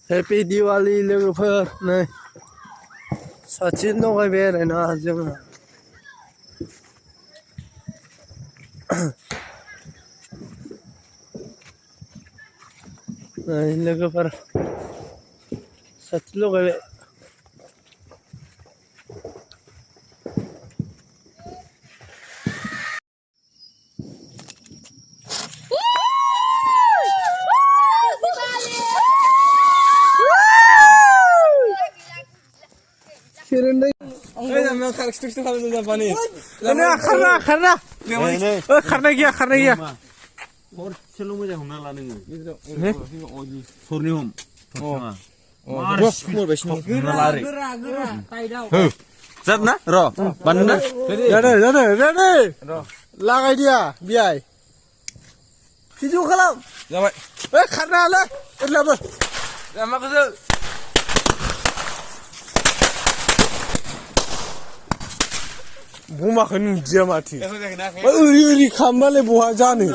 happy Diwali लोगोफोर नै साथि लगायबाय आरोना जोङो नै लोगोफोर साथि लगायबाय खारनाय गैया हरसेल' मोजां हमना ला नोङो सरनि हम जाद ना र' बानना जादों लागाय दिया बियाय भिडिअ खालाम जाबाय खारनो हालै एरलाबो माखौसो बमाखौ नुदिया माथो ओरै खालामबालाय बहा जानो